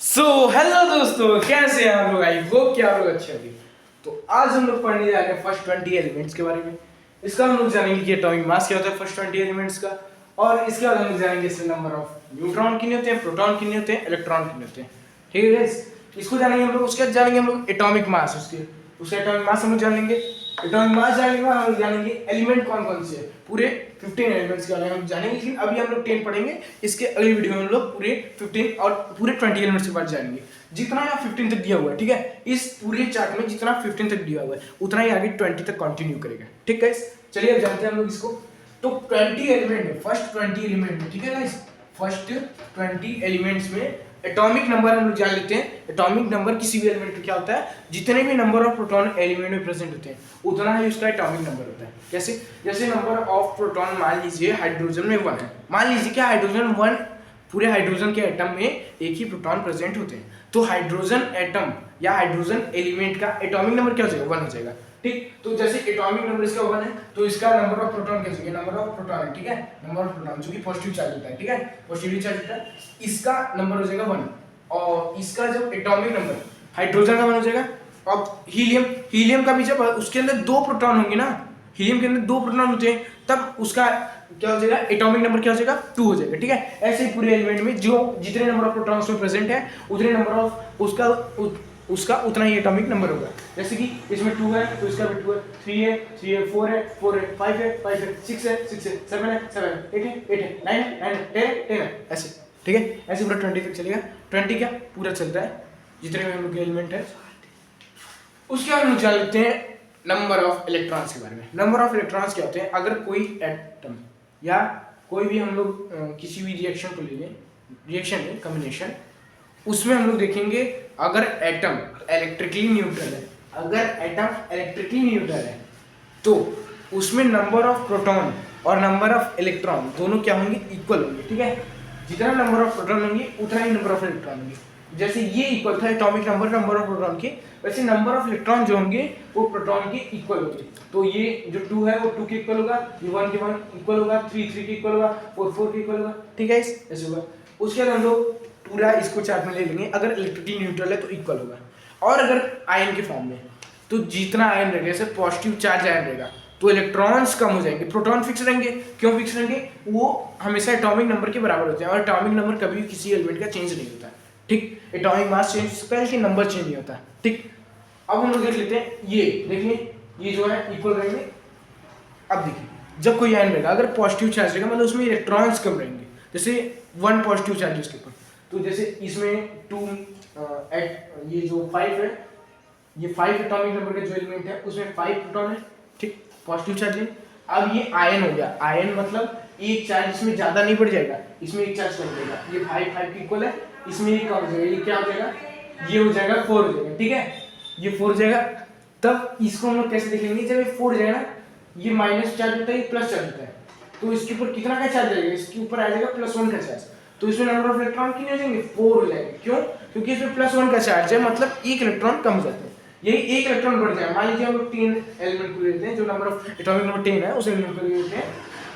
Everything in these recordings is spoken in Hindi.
हेलो दोस्तों, कैसे हैं आप लोग? आई होप कि आप लोग अच्छे होंगे। तो आज हम लोग पढ़ने जा रहे हैं फर्स्ट 20 एलिमेंट्स के बारे में। इसका हम लोग जानेंगे कि एटॉमिक मास क्या होता है फर्स्ट 20 एलिमेंट्स का, और इसके बाद हम लोग जानेंगे इसमें नंबर ऑफ न्यूट्रॉन कितने होते हैं, प्रोटॉन कितने होते हैं, इलेक्ट्रॉन कितने होते हैं। ठीक है गाइस, इसको जानेंगे हम लोग। उसके बाद जानेंगे हम लोग एटॉमिक मास, उसके एटॉमिक मास हम लोग जान लेंगे। एटॉमिक मास जानने के बाद हम लोग जानेंगे एलिमेंट कौन कौन से हैं, पूरे 15 एलिमेंट्स के बारे में हम जानेंगे। लेकिन अभी हम लोग 10 पढ़ेंगे, इसके अगली वीडियो में हम लोग पूरे 15 और पूरे 20 एलिमेंट्स के बारे में जानेंगे। जितना यहाँ 15 तक दिया हुआ है, ठीक है, इस पूरे चार्ट में जितना 15 तक दिया हुआ है उतना ही आगे 20 तक कंटिन्यू करेगा। ठीक है, चलिए अब जानते हैं हम लोग इसको। तो 20 एलिमेंट में, फर्स्ट 20 एलिमेंट में, ठीक है गाइस, फर्स्ट 20 एलिमेंट्स में एटॉमिक नंबर हम लोग जान लेते हैं। एटॉमिक नंबर किसी भी एलिमेंट का क्या होता है, जितने भी नंबर ऑफ प्रोटॉन एलिमेंट में प्रेजेंट होते हैं उतना ही उसका एटॉमिक नंबर होता है। कैसे? जैसे नंबर ऑफ प्रोटॉन मान लीजिए हाइड्रोजन में 1 है, मान लीजिए क्या हाइड्रोजन 1, पूरे हाइड्रोजन के एटम में एक ही प्रोटॉन प्रेजेंट होते हैं, तो हाइड्रोजन एटम या हाइड्रोजन एलिमेंट का एटॉमिक नंबर क्या हो जाएगा? 1 हो जाएगा। ठीक, तो जैसे एटॉमिक नंबर इसका 1 है तो इसका नंबर ऑफ प्रोटॉन क्या हो जाएगा? नंबर ऑफ प्रोटॉन, ठीक है, नंबर ऑफ प्रोटॉन जो कि पॉजिटिव चार्ज होता है, ठीक है, पॉजिटिव चार्ज होता है, इसका नंबर हो जाएगा 1। और इसका जब एटॉमिक नंबर हाइड्रोजन का 1 हो जाएगा। अब हीलियम का भी जब उसके अंदर 2 प्रोटॉन होंगे ना, हीलियम के अंदर 2 प्रोटॉन होते हैं, तब उसका क्या हो जाएगा? एटॉमिक नंबर क्या हो जाएगा? 2 हो जाएगा। ठीक है, ऐसे ही पूरे एलिमेंट में जो जितने नंबर ऑफ प्रोटॉन्स में प्रेजेंट है उतने नंबर ऑफ उसका उतना ही एटॉमिक नंबर होगा। जैसे कि इसमें 2 है तो इसका भी 2 है, 3 है 3 है, 4 है 4 है, 5 है 5 है, 6 है 6 है, 7 है 7 है, 8 है 8 है, 9 है 9 है, 10 है 10 है, ऐसे। ठीक है, ऐसे पूरा 20 तक चलेगा। 20 क्या पूरा चलता है जितने भी हम लोग के एलिमेंट है। उसके बाद हम लोग जान लेते हैं नंबर ऑफ इलेक्ट्रॉन्स के बारे में। नंबर ऑफ इलेक्ट्रॉन्स क्या होते हैं? अगर कोई एटम या कोई भी हम लोग किसी भी रिएक्शन को ले लें, रिएक्शन है कॉम्बिनेशन, उसमें हम लोग देखेंगे अगर एटम इलेक्ट्रिकली न्यूट्रल है, अगर एटम इलेक्ट्रिकली न्यूट्रल है तो उसमें नंबर ऑफ प्रोटॉन और नंबर ऑफ इलेक्ट्रॉन दोनों क्या होंगे? इक्वल होंगे। ठीक है, जितना नंबर ऑफ प्रोटॉन होंगे उतना ही नंबर ऑफ इलेक्ट्रॉन होंगे। जैसे ये इक्वल था एटॉमिक नंबर ऑफ प्रोटॉन के, वैसे नंबर ऑफ इलेक्ट्रॉन जो होंगे वो प्रोटॉन के इक्वल होंगे। तो ये जो 2 है वो 2 के इक्वल होगा, ये 1 के 1 इक्वल होगा, 3 3 के इक्वल होगा, 4 4 के इक्वल होगा। ठीक है, ऐसे होगा। उसके बाद हम लोग पूरा इसको चार्ट में ले लेंगे, अगर इलेक्ट्रिकली न्यूट्रल है तो इक्वल होगा। और अगर आयन के फॉर्म में, तो जितना आयन रहेगा, जैसे पॉजिटिव चार्ज आयन रहेगा तो इलेक्ट्रॉन्स कम हो जाएंगे, प्रोटॉन फिक्स रहेंगे। क्यों फिक्स रहेंगे? वो हमेशा एटॉमिक नंबर के बराबर होते हैं, और एटॉमिक नंबर कभी भी किसी एलिमेंट का चेंज नहीं होता। ठीक, एटॉमिक मास चेंज होता है लेकिन नंबर चेंज नहीं होता। ठीक, अब हम लोग देख लेते हैं, ये देखिए ये जो है इक्वल रहेंगे। अब देखिए जब कोई आयन रहेगा, अगर पॉजिटिव चार्ज रहेगा मतलब उसमें इलेक्ट्रॉन्स कम रहेंगे, जैसे 1 पॉजिटिव चार्ज है उसके ऊपर, तो जैसे इसमें 2 ये जो 5 है, ये 5 एटॉमिक नंबर का जो एलिमेंट है उसमें 5 प्रोटॉन है। ठीक, पॉजिटिव चार्ज है। अब ये आयन हो गया, आयन मतलब एक चार्ज इसमें ज्यादा नहीं बढ़ जाएगा, इसमें एक चार्ज कम हो जाएगा, ये 5 5 के इक्वल है, इसमें एक कम हो जाएगा, ये क्या हो जाएगा? ये हो जाएगा 4 हो जाएगा। ठीक है, ये 4 हो जाएगा। तब इसको हम लोग कैसे देखेंगे? जब ये 4 हो जाएगा ना, ये माइनस चार्ज होता है, ये प्लस चार्ज होता है, तो इसके ऊपर कितना का चार्ज आएगा? इसके ऊपर आ जाएगा +1 का चार्ज, तो इसमें नंबर ऑफ इलेक्ट्रॉन कितने हो जाएंगे? 4 हो जाएंगे। क्यों? क्योंकि इसमें +1 का चार्ज है, मतलब एक इलेक्ट्रॉन कम हो जाता है। यही एक इलेक्ट्रॉन बढ़ जाए, मान लीजिए हम लोग 10 एलिमेंट को लेते हैं, जो नंबर ऑफ एटॉमिक नंबर 10 है उस एलिमेंट को लेते हैं।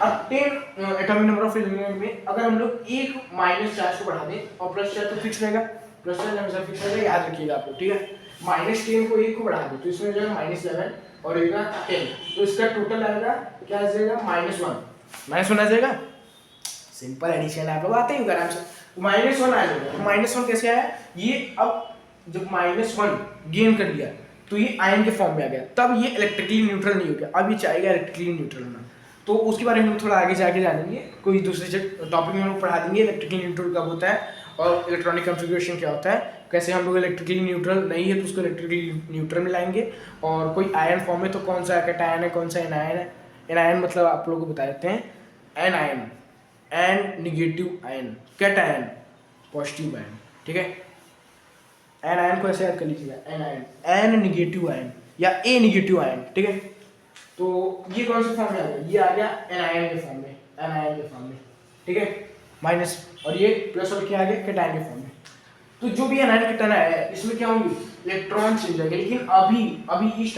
अब 10 एटॉमिक नंबर ऑफ एलिमेंट में अगर हम लोग एक माइनस चार्ज को बढ़ा दें और प्लस चार्ज तो फिक्स रहेगा, प्लस चार्ज हमेशा फिक्स रहेगा, याद रखिएगा आप लोग। ठीक है, -10 को 1 को बढ़ा दो तो इसमें हो जाएगा -11 और इधर 10, तो इसका टोटल आएगा क्या आ जाएगा? -1 आ जाएगा। सिंपल एडिशन आप लोग आते ही आराम से, -1 आ जाएगा। -1 कैसे आया? ये अब जब -1 गेन कर लिया तो ये आयन के फॉर्म में आ गया, तब ये इलेक्ट्रिकली न्यूट्रल नहीं हो गया, अब ये चाहेगा इलेक्ट्रिकली न्यूट्रल होना। तो उसके बारे में हम थोड़ा आगे जाके जानेंगे, कोई दूसरे टॉपिक में हम लोग पढ़ा देंगे इलेक्ट्रिकली न्यूट्रल कब होता है और इलेक्ट्रॉनिक कॉन्फ़िगरेशन क्या होता है, कैसे हम लोग इलेक्ट्रिकली न्यूट्रल नहीं है तो उसको इलेक्ट्रिकली न्यूट्रल में लाएंगे, और कोई आयन फॉर्म है तो कौन सा कैटायन है कौन सा एनायन है। एनायन मतलब आप लोगों को बता देते हैं, anion N negative ion, cation positive ion. ठीक है, एन आयन को ऐसे याद कर लीजिएगा, N ion, N negative ion या ए निगेटिव आयन। ठीक है, तो ये कौन से फॉर्म में आ गया? ये आ गया एन आयन के फॉर्म में, एन आयन के फॉर्म में। ठीक है, माइनस, और ये प्लस और क्या आ गया? कैटायन के फॉर्म में। तो जो भी एनायन कैटायन है इसमें क्या होंगे? इलेक्ट्रॉन चेंज होंगे, लेकिन अभी इस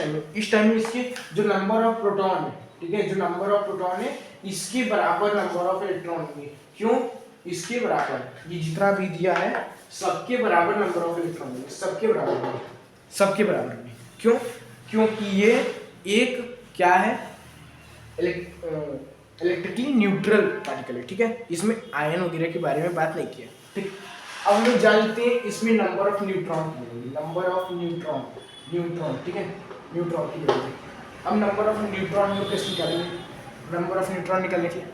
टाइम में इसके जो नंबर ऑफ प्रोटॉन है, ठीक है, जो नंबर ऑफ प्रोटॉन है इसके बराबर नंबर ऑफ इलेक्ट्रॉन होंगे। क्यों? इसके बराबर, ये जितना भी दिया है सबके बराबर नंबर ऑफ इलेक्ट्रॉन होंगे, सबके बराबर होंगे, सबके बराबर होंगे। क्यों? क्योंकि ये एक क्या है, इलेक्ट्रिकली न्यूट्रल पार्टिकल है, ठीक है। इसमें आयन वगैरह के बारे में बात नहीं किया, ठीक। अब हम लोग जानते हैं इसमें number of neutron, number of neutron, neutron, ठीक है, न्यूट्रॉन की जरूरत है। अब नंबर ऑफ न्यूट्रॉन हम लोग कैसे निकालेंगे? नंबर ऑफ न्यूट्रॉन निकालने के लिए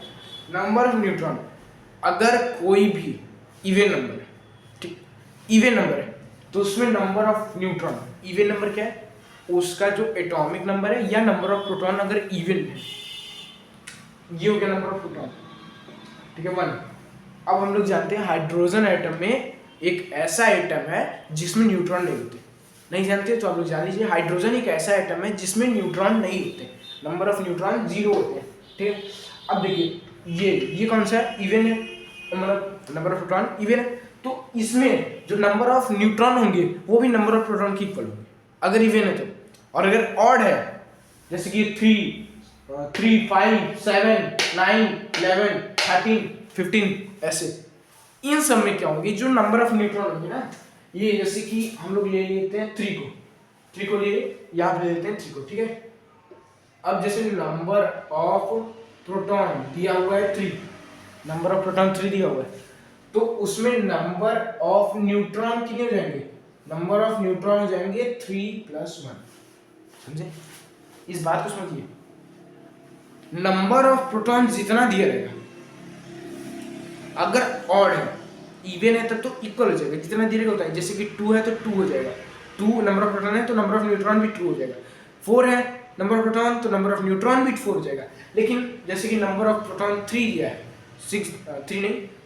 नंबर ऑफ न्यूट्रॉन, अगर कोई भी इवन नंबर है, ठीक, इवन नंबर है, तो उसमें number of neutron, even number क्या है? उसका जो एटॉमिक नंबर है या नंबर ऑफ प्रोटॉन अगर इवन है, ये हो गया नंबर ऑफ प्रोटॉन, ठीक है, 1। अब हम लोग जानते हैं हाइड्रोजन एटम में एक ऐसा एटम है जिसमें न्यूट्रॉन नहीं होते। नहीं जानते तो आप लोग जान लीजिए, हाइड्रोजन एक ऐसा एटम है जिसमें न्यूट्रॉन नहीं होते, नंबर ऑफ न्यूट्रॉन 0 होते हैं, ठीक है। अब देखिए ये कौन सा है? इवन है, मतलब नंबर ऑफ प्रोटॉन इवन है, तो इसमें जो नंबर ऑफ न्यूट्रॉन होंगे वो भी नंबर ऑफ प्रोटॉन के इक्वल होंगे अगर इवन है तो। और अगर ऑड है, जैसे कि 3, 5, 7, 9, 11, 13, 15 ऐसे, इन सब में क्या होंगे? जो नंबर ऑफ न्यूट्रॉन होंगे ना, ये जैसे कि हम लोग ले लेते हैं 3 को ले यहाँ पे ले लेते हैं 3 को, ठीक है। अब जैसे नंबर ऑफ प्रोटॉन दिया हुआ है 3, नंबर ऑफ प्रोटॉन 3 दिया हुआ है, तो उसमें नंबर ऑफ न्यूट्रॉन कितने हो जाएंगे? नंबर ऑफ न्यूट्रॉन हो जाएंगे 3 + 1, समझे? इस बात को समझिए, नंबर ऑफ प्रोटॉन जितना दिया रहेगा, अगर ऑड है, इवन है तब तो इक्वल हो जाएगा, जितना दिया रहेगा होता है। जैसे कि 2 है तो 2 हो जाएगा, 2 नंबर ऑफ प्रोटॉन है तो नंबर ऑफ न्यूट्रॉन भी 2 हो जाएगा। 4 है नंबर ऑफ प्रोटॉन तो नंबर ऑफ न्यूट्रॉन भी 4 हो जाएगा। लेकिन जैसे कि नंबर ऑफ प्रोटॉन 3 दिया है,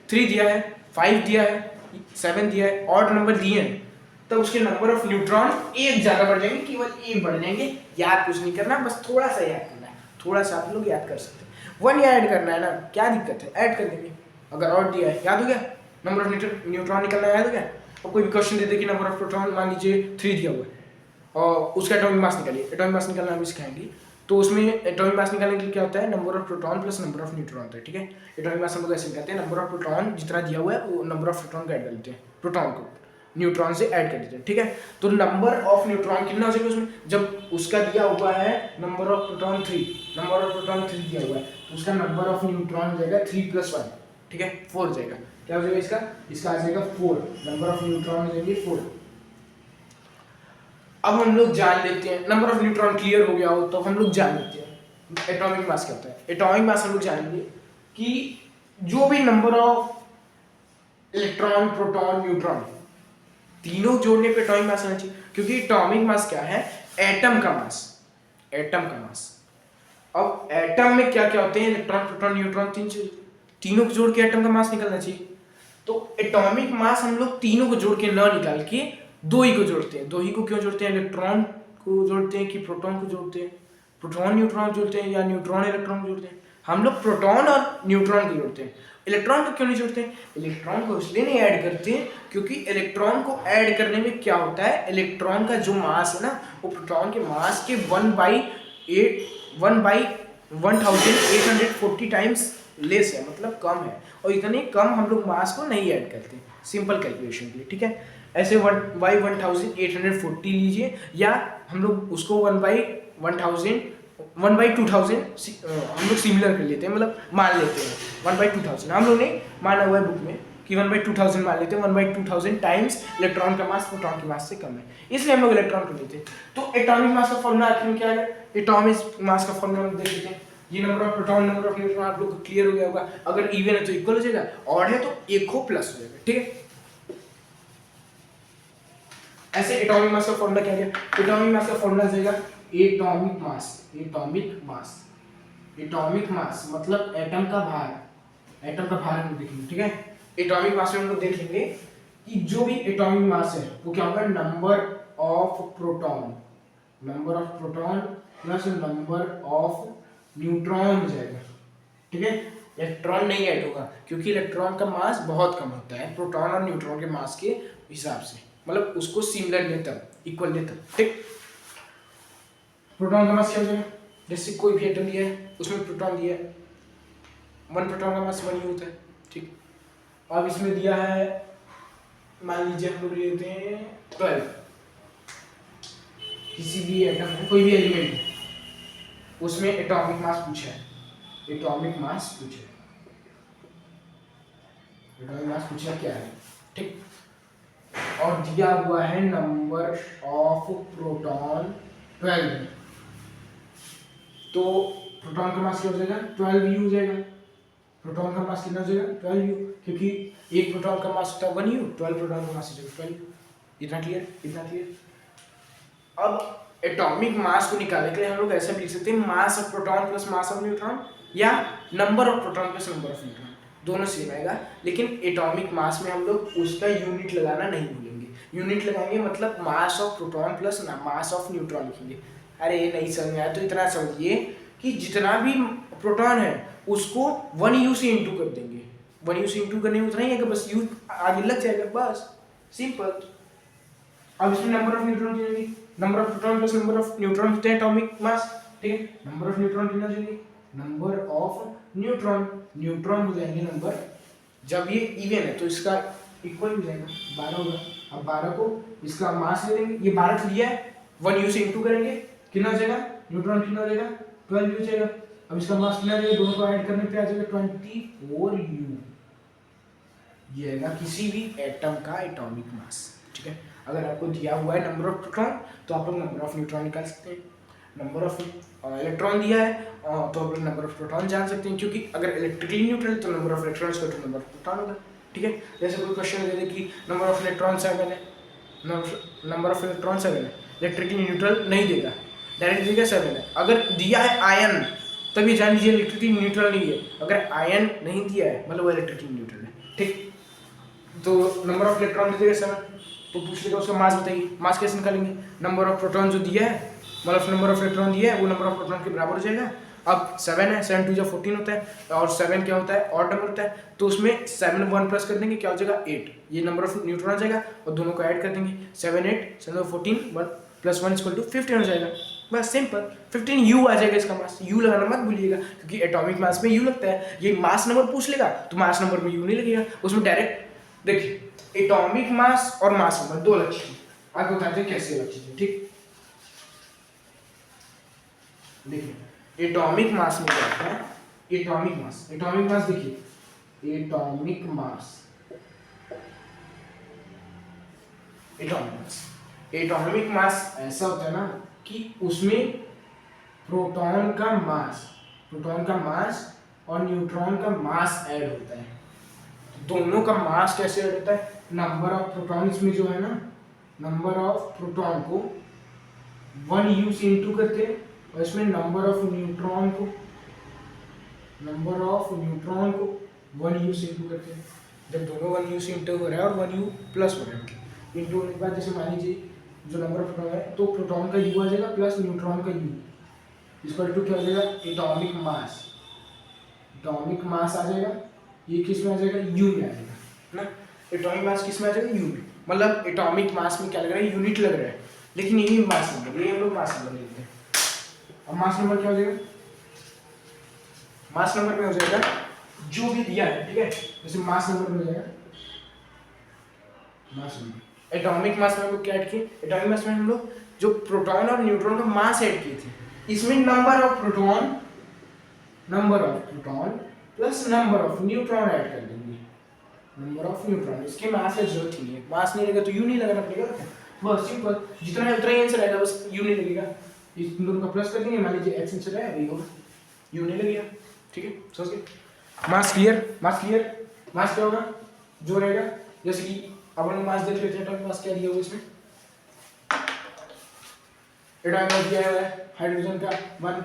3 दिया है, 5 दिया है, 7 दिया है, ऑड नंबर दिए हैं, तब उसके नंबर ऑफ न्यूट्रॉन 1 ज़्यादा बढ़ जाएंगे, केवल 1 बढ़ जाएंगे। याद कुछ नहीं करना, बस थोड़ा सा याद करना है, थोड़ा सा आप लोग याद कर सकते हैं। 1 या ऐड करना है ना, क्या दिक्कत है, ऐड कर देंगे। अगर ऑड दिया है, याद हो गया, नंबर ऑफ न्यूट्रॉन निकलना याद हो गया। और कोई भी क्वेश्चन दे दे कि नंबर ऑफ प्रोटॉन मान लीजिए 3 दिया हुआ है और उसका एटॉमिक मास निकालिए, एटॉमिक मास निकालना हम सिखाएंगे। तो उसमें एटॉमिक मास निकालने के लिए क्या होता है? Number of proton plus number of neutron होता है, ठीक है। एटॉमिक मास हम लोग ऐसे निकालते हैं, नंबर ऑफ प्रोटॉन जितना दिया हुआ है वो नंबर ऑफ प्रोटॉन को ऐड कर लेते हैं, प्रोटॉन को न्यूट्रॉन से ऐड कर देते हैं, ठीक है। तो नंबर ऑफ न्यूट्रॉन कितना हो जाएगा उसमें? जब उसका दिया हुआ है number of proton 3, number of proton 3 दिया हुआ है, तो उसका नंबर ऑफ न्यूट्रॉन हो जाएगा 3 + 1, ठीक है, 4 हो जाएगा। क्या हो जाएगा इसका? इसका आ जाएगा 4, नंबर ऑफ न्यूट्रॉन हो जाएंगे 4। अब हम लोग जान लेते हैं, नंबर ऑफ न्यूट्रॉन क्लियर हो गया हो तो हम लोग जान लेते हैं एटॉमिक मास क्या होता है। एटॉमिक मास हम लोग जानेंगे कि जो भी number of electron, proton, neutron तीनों जोड़ने पे एटॉमिक मास आना चाहिए, क्योंकि एटॉमिक मास क्या है? एटम का मास, एटम का मास। अब एटम में क्या क्या होते हैं? इलेक्ट्रॉन, प्रोटॉन, न्यूट्रॉन, तीनों को जोड़ के एटम का मास निकलना चाहिए। तो एटॉमिक मास हम लोग तीनों को जोड़ के ना निकाल के 2 ही को जोड़ते हैं। 2 ही को क्यों जोड़ते हैं? इलेक्ट्रॉन को जोड़ते हैं कि प्रोटॉन को जोड़ते हैं? प्रोटॉन न्यूट्रॉन जोड़ते हैं या न्यूट्रॉन इलेक्ट्रॉन को जोड़ते हैं? हम लोग प्रोटॉन और न्यूट्रॉन को जोड़ते हैं। इलेक्ट्रॉन को क्यों नहीं जोड़ते? इलेक्ट्रॉन को इसलिए नहीं ऐड करते क्योंकि इलेक्ट्रॉन को ऐड करने में क्या होता है, इलेक्ट्रॉन का जो मास है ना, वो प्रोटॉन के मास के 1/1840 टाइम्स लेस है, मतलब कम है। और इतने कम हम लोग मास को नहीं ऐड करते, सिंपल कैलकुलेशन के लिए, ठीक है। ऐसे 1/1840 लीजिए, या हम लोग उसको 1/2000 हम लोग सिमिलर कर लेते हैं, मतलब मान लेते हैं 1/2000। हम लोग ने माना हुआ है बुक में कि 1/2000 मान लेते हैं। 1/2000 टाइम्स इलेक्ट्रॉन का मास प्रोटॉन के मास से कम है, इसलिए हम लोग इलेक्ट्रॉन को लेते हैं। तो एटॉमिक मास का फॉर्मूला आखिर में क्या है? एटॉमिक मास का फॉर्मूला हम देख लेते हैं। ये number of proton, number of neutron आप लोग को क्लियर हो गया होगा। अगर इवन है तो इक्वल हो जाएगा, ऑड है तो 1 को प्लस हो जाएगा, ठीक है। ऐसे एटॉमिक मास का फॉर्मूला क्या है? एटॉमिक मास का फॉर्मूला जाएगा atomic mass, atomic mass, atomic mass मतलब एटम का भार, एटम का भार हम देखेंगे, ठीक है। एटॉमिक मास में हम लोग देख लेंगे कि जो भी एटॉमिक मास है वो क्या होगा? Number of proton, number of proton plus number of neutron हो जाएगा, ठीक है। इलेक्ट्रॉन नहीं ऐड होगा क्योंकि इलेक्ट्रॉन का मास बहुत कम होता है प्रोटॉन और न्यूट्रॉन के मास के हिसाब से, मतलब उसको सिमिलर लेता, इक्वल लेता, ठीक। प्रोटॉन का मास क्या हो जाएगा? जैसे कोई भी एटम लिया है उसमें प्रोटॉन दिया है, 1 प्रोटॉन का मास 1 ही होता है, ठीक। अब इसमें दिया है मान लीजिए हम लोग लेते हैं 12, किसी भी एटम है, कोई भी एलिमेंट है, उसमें एटॉमिक मास पूछा है, एटॉमिक मास पूछा है, एटॉमिक मास पूछा क्या है, ठीक। और दिया हुआ है नंबर ऑफ प्रोटॉन 12, तो प्रोटॉन का मास क्या हो जाएगा 12u हो जाएगा। प्रोटॉन का मास कितना हो जाएगा 12u, क्योंकि एक प्रोटॉन का मास होता है 1u, 12 प्रोटॉन का मास हो जाएगा 12u। इतना क्लियर, इतना क्लियर। अब एटॉमिक मास को निकालने के लिए हम लोग ऐसे भी लिख सकते हैं, mass of proton plus mass of neutron, या number of proton plus number of neutron, दोनों सेम आएगा। लेकिन एटॉमिक मास में हम लोग उसका यूनिट लगाना नहीं भूलेंगे, यूनिट लगाएंगे मतलब मास of proton plus mass of neutron लिखेंगे। अरे ये नहीं समझ में आया तो इतना समझिए कि जितना भी प्रोटॉन है उसको 1u से इंटू कर देंगे, 1u से इंटू करने में उतना ही है कि बस u आगे लग जाएगा, बस सिंपल। अब इसमें नंबर ऑफ न्यूट्रॉन चाहिए, number of proton plus number of neutron होते हैं एटॉमिक मास, ठीक है। नंबर ऑफ न्यूट्रॉन कितना चाहिए, नंबर ऑफ न्यूट्रॉन, न्यूट्रॉन हो जाएंगे नंबर, जब ये इवन है तो इसका इक्वल हो जाएगा 12 होगा। अब 12 को इसका मास ले लेंगे, ये 12 लिया है 1u से इंटू करेंगे, कितना हो जाएगा न्यूट्रॉन कितना हो जाएगा 12u हो जाएगा। अब इसका मास कितना जाएगा, दोनों को ऐड करने पे आ जाएगा 24u, ये है ना किसी भी एटम का एटॉमिक मास, ठीक है। अगर आपको दिया हुआ है नंबर ऑफ प्रोटॉन तो आप लोग नंबर ऑफ न्यूट्रॉन निकाल सकते हैं, नंबर ऑफ इलेक्ट्रॉन दिया है तो आप लोग नंबर ऑफ प्रोटॉन जान सकते हैं, क्योंकि अगर इलेक्ट्रिकली न्यूट्रल तो नंबर ऑफ इलेक्ट्रॉन्स का नंबर ऑफ प्रोटॉन होगा, ठीक है। जैसे कोई क्वेश्चन दे दे कि नंबर ऑफ इलेक्ट्रॉन 7 है, नंबर ऑफ इलेक्ट्रॉन 7 है, इलेक्ट्रिकली न्यूट्रल नहीं देगा, डायरेक्ट देगा 7 है। अगर दिया है आयन तब ये जान लीजिए इलेक्ट्रिकली न्यूट्रल नहीं है, अगर आयन नहीं दिया है मतलब वो इलेक्ट्रिकली न्यूट्रल है, ठीक। तो नंबर ऑफ इलेक्ट्रॉन दे देगा 7, तो पूछ लेगा उसका मास बताइए, मास कैसे निकालेंगे, नंबर ऑफ प्रोटॉन जो दिया है मतलब नंबर ऑफ इलेक्ट्रॉन दिया है वो नंबर ऑफ प्रोटॉन के बराबर हो जाएगा। अब 7 है, 7 2 14 होता है, और 7 क्या होता है ऑड नंबर होता है, तो उसमें 7 1 प्लस कर देंगे, क्या हो जाएगा 8, ये नंबर ऑफ न्यूट्रॉन आ जाएगा, और दोनों को ऐड कर देंगे 7 8 7 14 1 प्लस 1 इक्वल टू 15 हो जाएगा, बस सिंपल। 15 u आ जाएगा इसका मास, u लगाना मत भूलिएगा क्योंकि एटॉमिक मास में u लगता है, ये मास नंबर पूछ लेगा तो मास नंबर में u नहीं लगेगा, उसमें डायरेक्ट देखिए एटॉमिक मास और मास नंबर दो अलग चीजें, आपको बताते हैं कैसे अलग चीजें, ठीक। देखिए एटॉमिक मास में क्या होता है, एटॉमिक मास, एटॉमिक मास देखिए, atomic mass, atomic mass, atomic mass ऐसा होता है ना कि उसमें प्रोटॉन का मास, प्रोटॉन का मास और न्यूट्रॉन का मास ऐड होता है, दोनों का मास कैसे ऐड होता है, नंबर ऑफ प्रोटॉन्स में जो है ना, नंबर ऑफ प्रोटॉन को 1u से इंटू करते हैं, और इसमें नंबर ऑफ न्यूट्रॉन को, नंबर ऑफ न्यूट्रॉन को 1u से इंटू करते हैं। जब दोनों 1u से इंटू हो रहा है और 1u प्लस हो रहा है, इंटू होने के बाद जैसे मान लीजिए जो नंबर ऑफ प्रोटॉन है तो प्रोटॉन का u आ जाएगा प्लस न्यूट्रॉन का u, इसका टू क्या हो जाएगा एटॉमिक मास, एटॉमिक मास आ जाएगा, ये किस में आ जाएगा u में आ जाएगा ना, एटॉमिक मास किस में आ जाएगा u में, मतलब एटॉमिक मास में क्या लग रहा है यूनिट लग रहा है, लेकिन यही मास नंबर, ये हम लोग मास नंबर लेते हैं। अब मास नंबर क्या हो जाएगा, मास नंबर में हो जाएगा जो भी दिया है, ठीक है, जैसे मास नंबर में हो जाएगा मास नंबर, एटॉमिक मास में हम लोग क्या ऐड किए, एटॉमिक मास में हम लोग जो प्रोटॉन और न्यूट्रॉन का मास ऐड किए थे, इसमें number of proton, number of proton plus number of neutron add कर देंगे, नंबर ऑफ न्यूट्रॉन, इसके मास की जरूरत ही नहीं है, मास नहीं लगेगा तो यू नहीं लगाना पड़ेगा, बस सिंपल, जितना है उतना ही आंसर आएगा, बस यू नहीं लगेगा, इस दोनों का प्लस कर देंगे, मान लीजिए x आंसर है वही होगा, यू नहीं लगेगा, ठीक है, समझ गए। मास क्लियर, मास क्लियर, मास क्या होगा जो रहेगा, जैसे कि अब हम मास देख लेते हैं, एटॉमिक मास क्या दिया हुआ इसमें, एटॉमिक मास दिया हुआ है हाइड्रोजन का 1,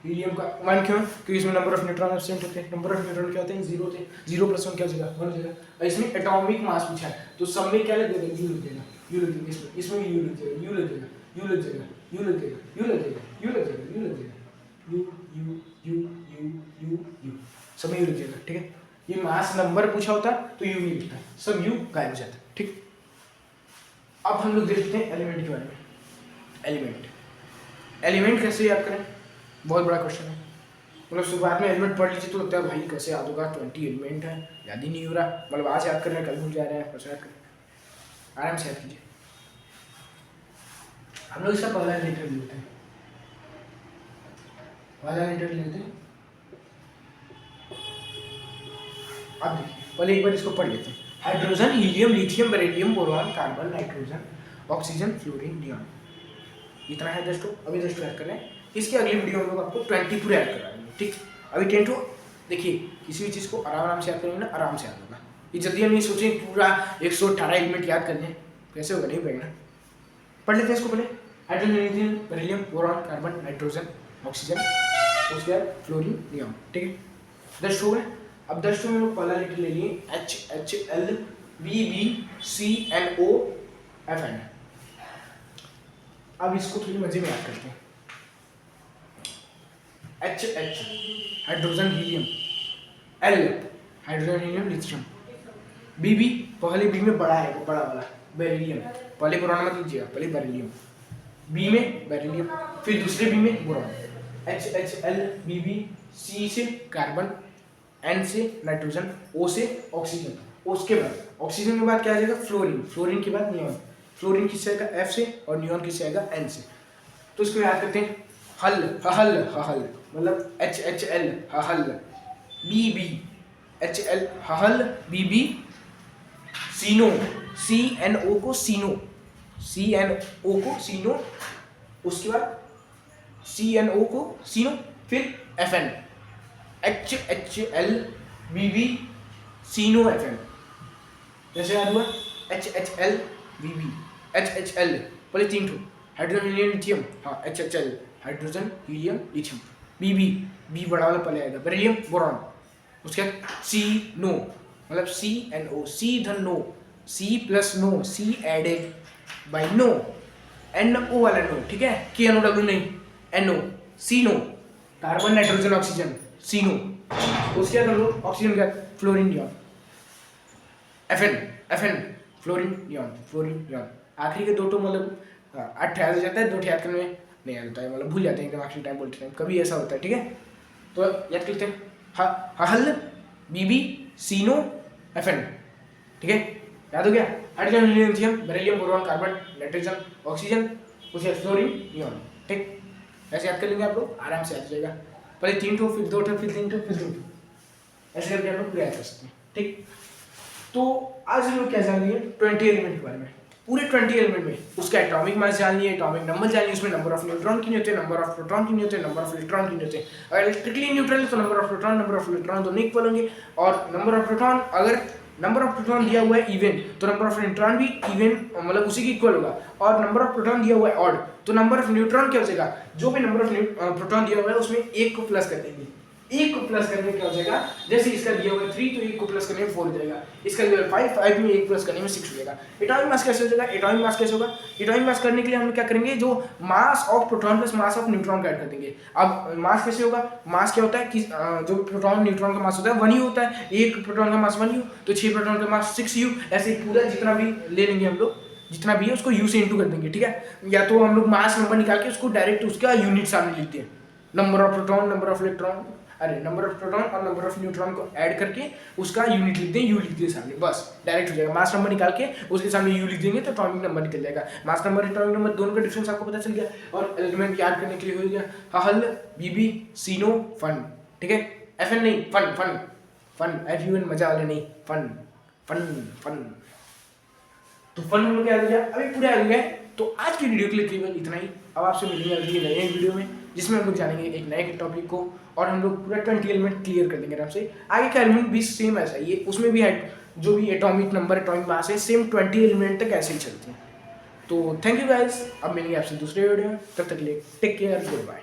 हीलियम का 1, क्यों, क्योंकि इसमें नंबर ऑफ न्यूट्रॉन एब्सेंट होते हैं, नंबर ऑफ न्यूट्रॉन क्या होते हैं 0 होते हैं, 0 + 1 क्या हो जाएगा 1 हो जाएगा, और इसमें एटॉमिक मास पूछा है तो सब में क्या लग जाएगा यू लग जाएगा, यू लग जाएगा, इसमें यू लग जाएगा, यू लग जाएगा, यू लग जाएगा, यू लग जाएगा, यू लग जाएगा, यू लग जाएगा, यू लग जाएगा, you you you you you you, सब में यू लग जाएगा, ठीक है। ये मास नंबर पूछा होता तो यू नहीं लिखता, सब यू गायब हो जाता, ठीक। अब हम लोग देखते हैं एलिमेंट के बारे में, एलिमेंट, एलिमेंट कैसे याद करें, बहुत बड़ा क्वेश्चन है, मतलब शुरुआत में एलिमेंट पढ़ लीजिए तो लगता है भाई कैसे याद होगा, 20 एलिमेंट है, याद ही नहीं हो रहा, मतलब आज याद कर रहे हैं कल भूल जा रहे हैं, परसों याद करें, आराम से याद कीजिए। हम लोग इसका पहला लेटर लेते हैं, पहला लेटर लेते हैं। अब देखिए पहले एक बार इसको पढ़ लेते हैं। Hydrogen, helium, lithium, beryllium, boron, carbon, nitrogen, oxygen, fluorine, neon. इतना है दोस्तों, अभी दोस्तों याद कर रहे हैं। इसके अगली वीडियो में लोग आपको 20 पूरे याद करा देंगे, ठीक। अभी 10 टू देखिए, किसी भी चीज़ को आराम से याद करेंगे ना, आराम से याद होगा। ये जल्दी हम नहीं सोचें पूरा 118 एलिमेंट याद कर लें, कैसे होगा, नहीं पड़ेगा। पढ़ लेते हैं इसको पहले। Hydrogen, lithium, beryllium, boron, carbon, nitrogen, oxygen, उसके बाद फ्लोरीन, नियॉन, ठीक है। 10 हो गए। अब 10 में लोग पहला लेटर ले लिए HHL, BBCNO, FN। अब इसको थोड़ी मजे में याद करते हैं। HH hydrogen, helium, L hydrogen, helium, lithium, BB पहले B में बड़ा है, वो बड़ा वाला बेरिलियम, पहले बोरॉन मत लीजिएगा, पहले बेरिलियम, B में बेरिलियम, फिर दूसरे B में बोरॉन, HHL, BB, C से कार्बन, N से नाइट्रोजन, O से ऑक्सीजन, उसके बाद ऑक्सीजन के बाद क्या आ जाएगा, फ्लोरीन, फ्लोरीन के बाद नियॉन, फ्लोरीन किससे आएगा, F से, और नियॉन किससे आएगा, N से। तो इसको याद करते हैं। हल हल मतलब HHL हल, BB HL हल, BB सीनो, CNO को सीनो, CNO को सीनो, उसके बाद CNO को सीनो, फिर FN HHL, BB सीनो, FN। जैसे याद हुआ HHL, BB HHL पहले 3 ठो हाइड्रोजन, हीलियम, लिथियम, हाँ HHL hydrogen, helium, lithium, BB B बड़ा वाला पहले आएगा, बेरिलियम, बोरॉन, उसके बाद C नो मतलब CNO, C धन no, C plus no, C added by no, NO वाला नो, ठीक है, KNOW नहीं, NO, C no, carbon, nitrogen, oxygen, C no, उसके बाद हम लोग ऑक्सीजन का fluorine, neon, FN fluorine, neon, fluorine, neon. आखिरी के 2 तो मतलब 8 याद हो जाता है, 2 याद करने में नहीं याद होता है, मतलब भूल जाते हैं एकदम आखिरी टाइम बोलते टाइम, कभी ऐसा होता है, ठीक है। तो याद करते हैं, हल, BB सीनो, FN, ठीक है, याद हो गया। Hydrogen, helium, lithium, beryllium, boron, carbon, nitrogen, oxygen, उसके बाद फ्लोरीन, नियॉन, ठीक। ऐसे याद कर लेंगे आप लोग, आराम से याद हो जाएगा। पहले 3 ठो, फिर 2 ठो, फिर 3 ठो, फिर 2 ठो, ऐसे करके आप लोग पूरा याद कर सकते हैं, ठीक। तो आज हम लोग क्या जान लिए 20 एलिमेंट के बारे में। पूरे 20 एलिमेंट में उसका एटॉमिक मास जान लिए, एटॉमिक नंबर जान लिए, उसमें नंबर ऑफ न्यूट्रॉन कितने होते हैं, नंबर ऑफ प्रोटॉन कितने होते हैं, नंबर ऑफ इलेक्ट्रॉन कितने होते हैं। अगर इलेक्ट्रिकली न्यूट्रल है तो number of proton, number of electron दोनों इक्वल होंगे, और नंबर ऑफ प्रोटॉन, अगर नंबर ऑफ प्रोटॉन दिया हुआ है इवन तो नंबर ऑफ न्यूट्रॉन भी इवन मतलब उसी की इक्वल होगा, और नंबर ऑफ प्रोटॉन दिया हुआ है ऑड तो नंबर ऑफ न्यूट्रॉन क्या हो जाएगा, जो भी नंबर ऑफ प्रोटॉन दिया हुआ है उसमें 1 को प्लस कर देंगे, 1 को प्लस करने क्या हो जाएगा, जैसे इसका दिया हुआ है 3 तो 1 को प्लस करने में 4 हो जाएगा, इसका दिया हुआ है 5 में 1 प्लस करने में 6 हो जाएगा। एटॉमिक मास कैसे हो जाएगा, एटॉमिक मास कैसे होगा, एटॉमिक मास करने के लिए हम लोग क्या करेंगे, जो मास of proton plus mass of neutron का ऐड कर देंगे। अब मास कैसे होगा, मास क्या होता है कि जो प्रोटॉन न्यूट्रॉन का मास होता है 1 ही होता है, एक प्रोटॉन का मास 1 u, तो 6 प्रोटॉन का मास 6u, ऐसे पूरा जितना भी ले लेंगे हम लोग, जितना भी है उसको u से इंटू कर देंगे, ठीक है। या तो हम लोग मास नंबर निकाल के उसको डायरेक्ट उसका यूनिट सामने लिखते हैं, number of proton, number of electron, अरे नंबर ऑफ प्रोटॉन और नंबर ऑफ न्यूट्रॉन को ऐड करके उसका यूनिट लिख दें, यू लिख दें सामने, बस डायरेक्ट हो जाएगा। मास नंबर निकाल के उसके सामने यू लिख देंगे तो एटॉमिक नंबर निकल जाएगा। मास नंबर एटॉमिक नंबर दोनों का डिफरेंस आपको पता चल गया, और एलिमेंट याद करने के लिए हो गया हल, BB सीनो, फन, ठीक है, FN नहीं, फन फन फन, FUN मजा वाले नहीं, फन फन फन, तो फन हम लोग याद हो गया, अभी पूरा याद हो गया। तो आज की वीडियो के लिए केवल इतना ही। अब आपसे मिलेंगे अगली नई वीडियो में, जिसमें हम लोग जानेंगे एक नए टॉपिक को, और हम लोग पूरा 20 एलिमेंट क्लियर कर देंगे आराम से। आगे का एलिमेंट भी सेम ऐसा ही है, उसमें भी जो भी एटॉमिक नंबर, एटॉमिक मास है, सेम 20 एलिमेंट तक ऐसे ही चलते हैं। तो थैंक यू गाइस, अब मिलेंगे आपसे दूसरे वीडियो में, तब तक के लिए टेक केयर, गुड बाय।